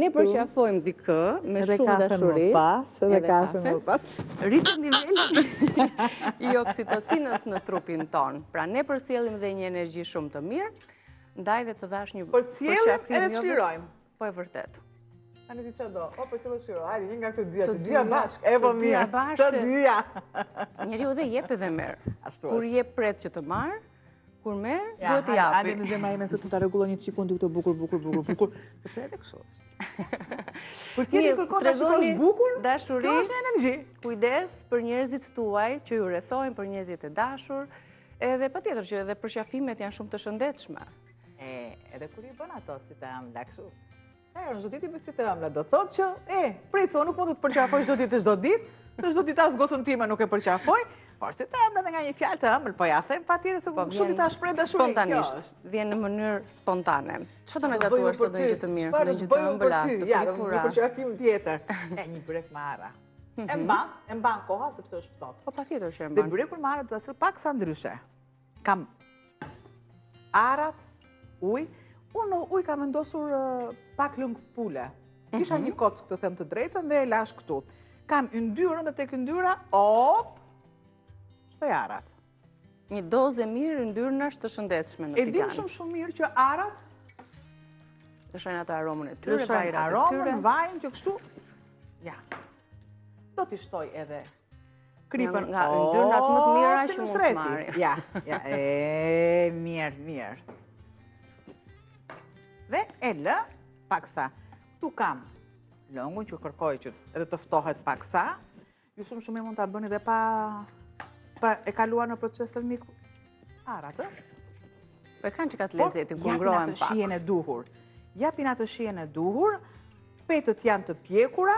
ne përqafojmë dikë me shumë dashuri. Edhe kafe më pas. Rritet niveli i oksitocinës në trupin ton. Pra ne përcjellim dhe një energji shumë të mirë, ndaj dhe të dash një përcjellim edhe çlirojmë. Po e vërtet. Tani ti çfarë do? O përcjellë çliro. Hajde, një nga këto dyja, të dyja bashkë. E po mirë. Të dyja. Njeriu dhe jep edhe merr. Kur jep pret që të marr, kur merr, duhet të japi. Hajde në zemra ime këtu ta rregulloj një çikun këtë bukur. Pse edhe kështu? Për tjetër kërkon ta shikosh bukur, dashuri, kjo është energji. Kujdes për njerëzit tuaj që ju rrethojnë, për njerëzit e dashur, edhe patjetër që edhe përqafimet janë shumë të shëndetshme. Edhe kur i bën ato si të ëmbla kështu. Në çdo ditë i bëj si të ëmbla, do thotë që prico, nuk mund të të përqafoj çdo ditë, të çdo ditë as gocën time nuk e përqafoj, por si të ëmbla nga një fjalë të ëmbël, po ja them patjetër se kështu ti ta shpreh dashurinë. Spontanisht, vjen në mënyrë spontane. Çfarë do na gatuar sot ndonjë gjë të mirë, ndonjë gjë të ëmbëla, të një përqafim tjetër. Një byrek me arra. E mban koha sepse është ftohtë. Po patjetër që e mban. Dhe byrekun me arra do ta sjell paksa ndryshe. Kam arrat, ujë. Unë ujë kam vendosur pak lëng pule. Isha një kocë, këtë them të drejtën, dhe e lash këtu. Kam yndyrën dhe tek yndyra, shtoj arrat. Një dozë e mirë yndyrnash të shëndetshme në tigan. E dim shumë mirë që arrat lëshojnë ato aromën e tyre, lëshojnë aromën, vajin që kështu. Ja. Do t'i shtoj edhe kripën. Nga yndyrnat më të mira që mund të marri. Ja, mirë. Dhe e lë paksa. Këtu kam lëngun që kërkoj që edhe të ftohet paksa. Ju shumë mund ta bëni edhe pa e kaluar në proces termik arrat, Po e kanë që ka të lezetin, kur ngrohen pak. Japin atë shijen e duhur, petët janë të pjekura,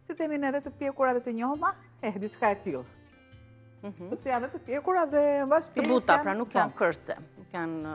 si themi ne edhe të pjekura dhe të njohma, diçka e tillë. Sepse janë edhe të pjekura dhe mbas pjesë të buta, pra nuk janë kërce, nuk janë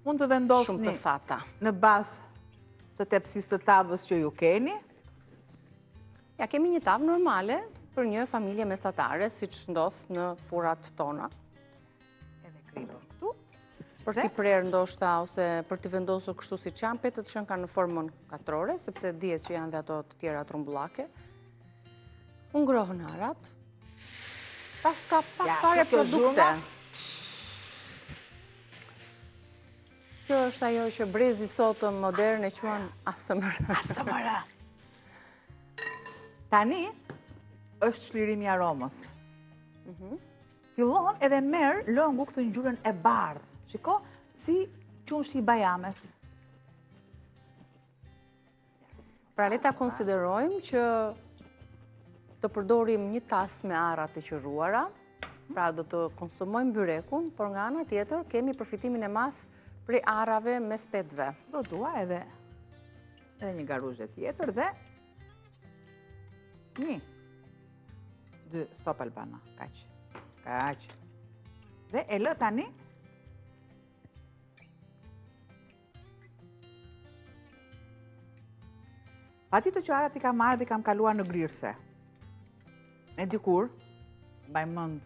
mund të vendosni në bazë të tepsisë të tavës që ju keni. Ja, kemi një tavë normale për një familje mesatare, siç ndodh në furat tona. Edhe kripën këtu. Për t'i prerë ndoshta ose për t'i vendosur kështu siç janë, petët që kanë në formën katrore, sepse dihet që janë dhe ato të tjera trumbullake. U ngrohën arrat. Pas ka pak fare produkte. Kjo është ajo që brezi sotëm modern e quan ASMR. Tani është çlirimi i aromës. Fillon edhe merr lëngu këtë ngjyrën e bardhë. Shiko si qumshi i bajames. Pra le ta konsiderojmë që të përdorim një tas me arra të qirruara, pra do të konsumojmë byrekun, por nga ana tjetër kemi përfitimin e madh prej arrave me spetëve. Do dua edhe një garuzhe tjetër dhe 1, 2, stop Albana, kaq. Dhe e lë tani. Patito që arrat i kam marrë dhe i kam kaluar në grirse. E dikur, mbaj mend.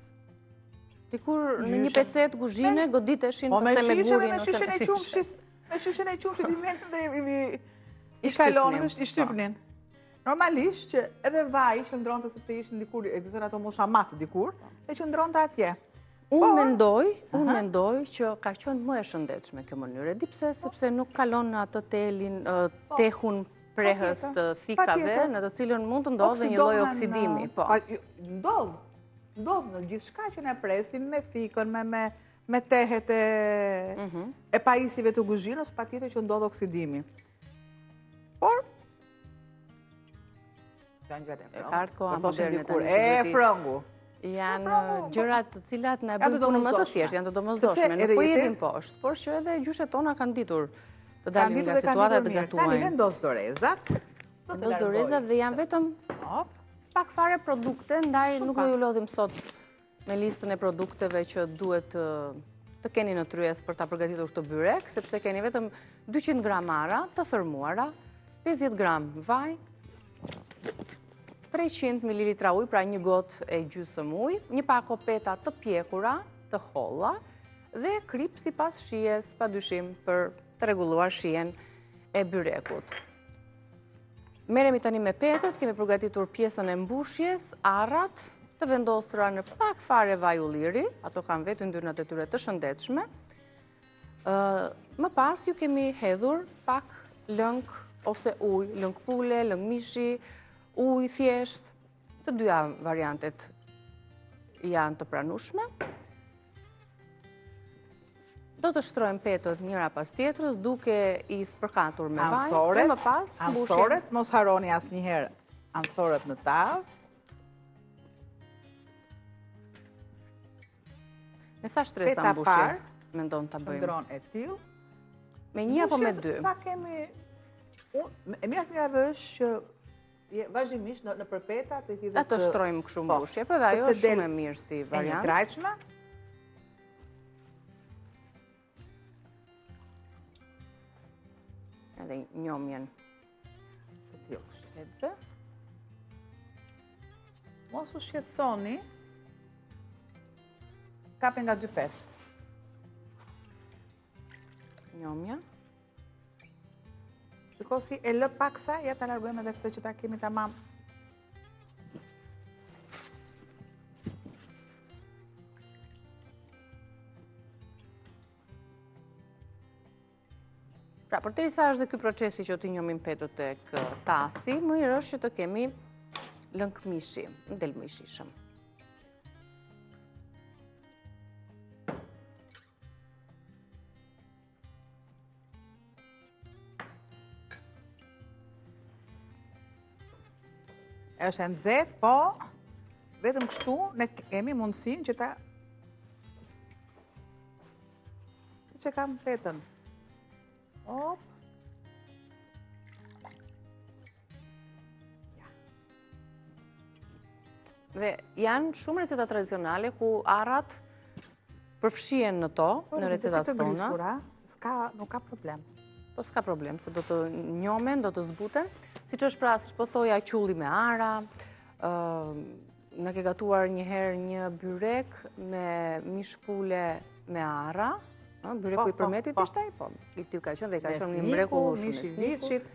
Dikur në një pecet kuzhine goditeshin me gurin. Me shishen e qumshit i merrnin dhe i kalonin dhe i shtypnin. Normalisht që edhe vaj qëndronte sepse ishin dikur, ekzistojnë ato moshamat dikur, e qëndronte atje. Unë mendoj që ka qenë më e shëndetshme kjo mënyrë. Di pse, sepse nuk kalon në atë tehun prehës të thikave, në të cilën mund të ndodhë një lloj oksidimi. Ndodhë në gjithë shka që ne presim me thikën, me tehet e pajisjeve të kuzhinës, patjetër që ndodhë oksidimi. Por, frëngu. Janë gjërat të cilat në e bëjnë punën më të thjeshtë, janë të domosdoshme, nuk po jetin poshtë, por që edhe gjyshet tona kanë ditur të dalin nga situatat të gatuajnë. Tani vendos dorezat. Vendos dorezat dhe janë vetëm pak fare produkte, ndaj nuk do ju lodhim sot me listën e produkteve që duhet të keni në tryez për ta përgatitur këtë byrek, sepse keni vetëm 200 gram arra të thërmuara, 50 gram vaj, 300 ml ujë, pra një gotë e gjysmë ujë, një pak opeta të pjekura, të holla, dhe krip sipas shijes, padyshim për të rregulluar shijen e byrekut. Merremi tani me petët, kemi përgatitur pjesën e mbushjes, arrat, të vendosura në pak fare vaj ulliri, ato kanë vetë yndyrnat e tyre të shëndetshme. Më pas ju kemi hedhur pak lëng ose ujë, lëng pule, lëng mishi, ujë thjesht, të dyja variantet janë të pranueshme. Do të shtrojmë petët njëra pas tjetrës, duke i spërkatur me vaj, dhe më pas ansoret, mos haroni asnjëherë ansoret në tavë. Me sa shtresa mbushje mendon ta bëjmë? Qëndron e tillë. Me një apo me dy? Sa kemi... E mirave është që vazhdimisht në përpeta të hidhet... Ato shtrojmë kështu mbushje, po dhe ajo është shumë e mirë si variant. E një krajqme. Edhe njomjen të tillë shtetëve. Mos u shqetësoni, kapi nga 2 petë. Njomja. Shiko si e lë paksa, ja ta largojmë edhe këtë që ta kemi tamam. Pra, përderisa është dhe ky procesi që t'i njomim petët tek tasi, më mirë është që të kemi lëng mishi, del më i shishëm. Është e nxehtë, po vetëm kështu ne kemi mundësinë që ta që kam petën. Hop. Dhe janë shumë receta tradicionale ku arrat përfshihen në to, në recetat tona. Nuk ka problem. Po s'ka problem, se do të njomen, do të zbuten. Siç është pra, siç po thoja, qulli me ara, na ke gatuar një herë një byrek me mish pule me ara. Byreku i përmetit ishte ai, po. I tillë ka qenë dhe ka qenë një mrekullueshëm. Mishi liçit,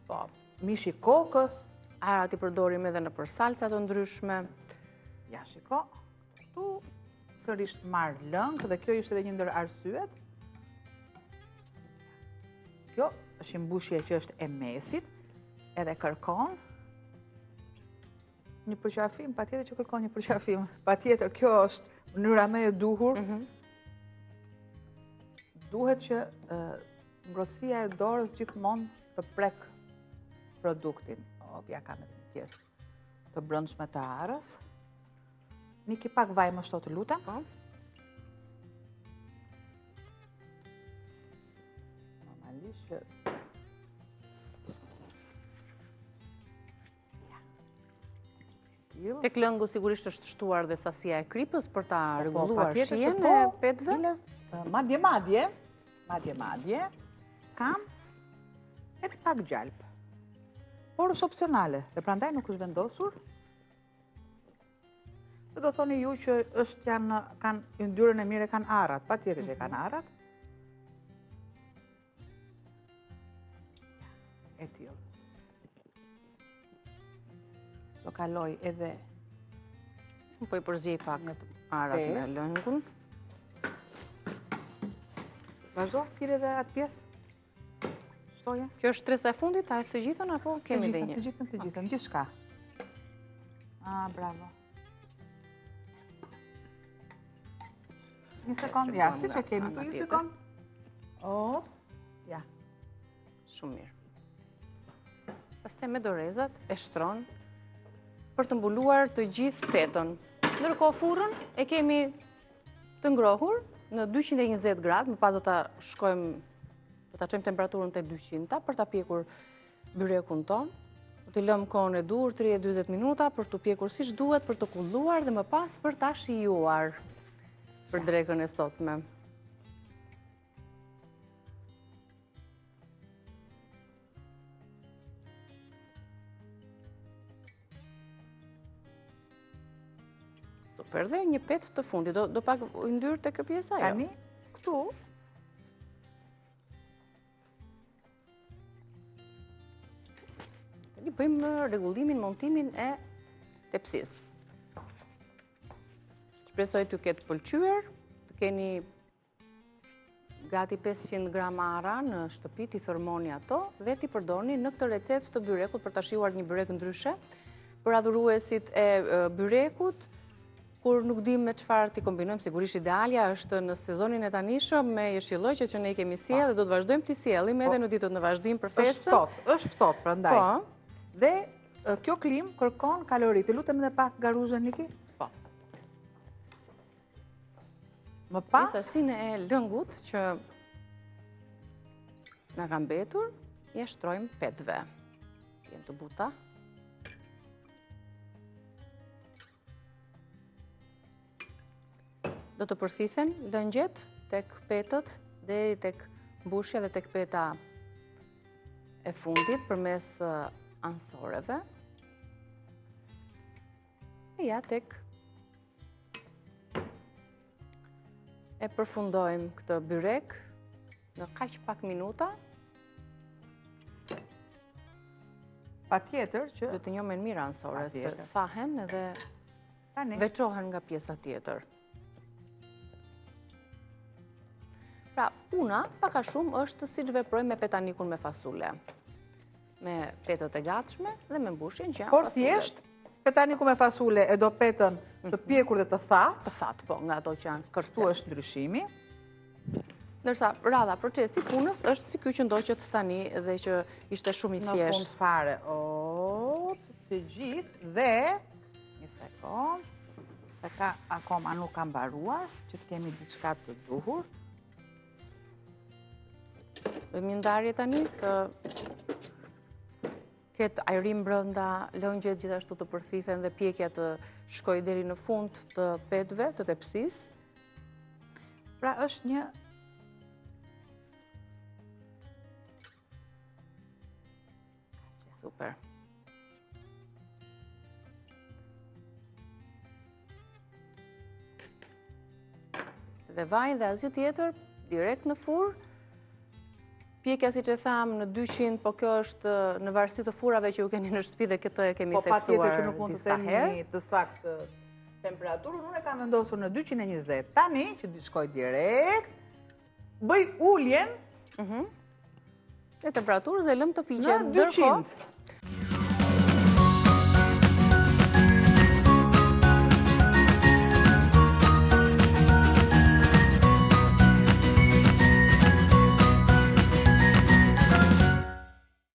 po, mishi kokës. Arat i përdorim edhe në për salca të ndryshme. Ja, shiko, këtu sërish marr lëng dhe kjo ishte edhe një ndër arsyet. Kjo është një mbushje që është e mesit, edhe kërkon një përqafim, patjetër që kërkon një përqafim. Patjetër, kjo është mënyra më e duhur. Duhet që ngrohtësia e dorës gjithmonë të prek produktin. Ja kam edhe një pjesë të brendshme të arës. Niki pak vaj më shto të lutem. Normalisht që... Tek lëngu sigurisht është shtuar dhe sasia e kripës për ta rregulluar shijen e petëve. Madje, kam edhe pak gjalp. Por është opcionale, dhe prandaj nuk është vendosur. Dhe do thoni ju që kanë yndyrën e mire, kanë arrat, patjetër që kanë arrat. E tillë. Do kaloj edhe... Po i përzgjej pak arat me lëngun. Vazhdo, pire dhe atë pjesë. Shtoje. Kjo është tresa e fundit, a e të gjithën, apo kemi dhe një? Të gjithën, gjithë shka. Bravo. Një sekund, ja, si që kemi tu, një sekund. Ja. Shumë mirë. Pastaj me dorezat e shtron për të mbuluar të gjithë petën. Ndërkohë furrën e kemi të ngrohur në 220 gradë, më pas do ta shkojmë, do ta çojmë temperaturën te 200 për ta pjekur byrekun ton. Do t'i lëmë kohën e dur 30-40 minuta për të pjekur siç duhet, për të kulluar dhe më pas për ta shijuar për drekën e sotme. Super, dhe një petë të fundi, do pak ndyrë të kjo pjesa, jo? Tani, këtu, tani bëjmë rregullimin, montimin e tepsisë. Shpresoj t'ju ketë pëlqyer, të keni gati 500 grama arra në shtëpi, t'i thërmoni ato dhe t'i përdorni në këtë recetë të byrekut për ta shijuar një byrek ndryshe. Për adhuruesit e byrekut, kur nuk dim me çfarë t'i kombinojmë, sigurisht idealja është në sezonin e tanishëm me jeshillëqe që ne i kemi sjellë dhe do të vazhdojmë t'i sjellim edhe në ditët në vazhdim për festën. Është ftohtë prandaj. Po. Dhe kjo klim kërkon kalori. Të lutem edhe pak garuzhe Niki. Po. Më pas sasinë e lëngut që na ka mbetur, ja shtrojmë petëve. Janë të buta. Do të përthithen lëngjet tek petët deri tek mbushja dhe tek peta e fundit përmes ansoreve. E ja tek e përfundojmë këtë byrek në kaq pak minuta. Patjetër që do të njohmen mirë ansoret, se thahen edhe veçohen nga pjesa tjetër. Pra, puna, paka shumë, është si që veprojmë me petanikun me fasule. Me petët e gatshme dhe me mbushjen që janë por thjesht, petaniku me fasule e do petën të pjekur dhe të thatë. Të thatë, po, nga ato që janë kërcet. Tu është ndryshimi. Ndërsa, radha procesi punës është si ky që ndoqët tani dhe që ishte shumë i thjeshtë. Në fund fare, të gjithë dhe, një sekond, se ka akoma nuk ka mbaruar, që të kemi diçka të duhur. Bëjmë ndarje tani të ketë ajrim brenda, lëngjet gjithashtu të përthithen dhe pjekja të shkojë deri në fund të petëve, të tepsisë. Pra është një super. Dhe vajin dhe asgjë tjetër direkt në furrë. Pjekja, si që thamë, në 200, po kjo është në varësi të furrave që ju keni në shtëpi dhe këtë e kemi theksuar disa herë. Po patjetër që nuk mund të themi të saktë temperaturën, unë e kam vendosur në 220. Tani, që shkoj direkt, bëj uljen e temperaturës dhe lëm të piqet. Në 200.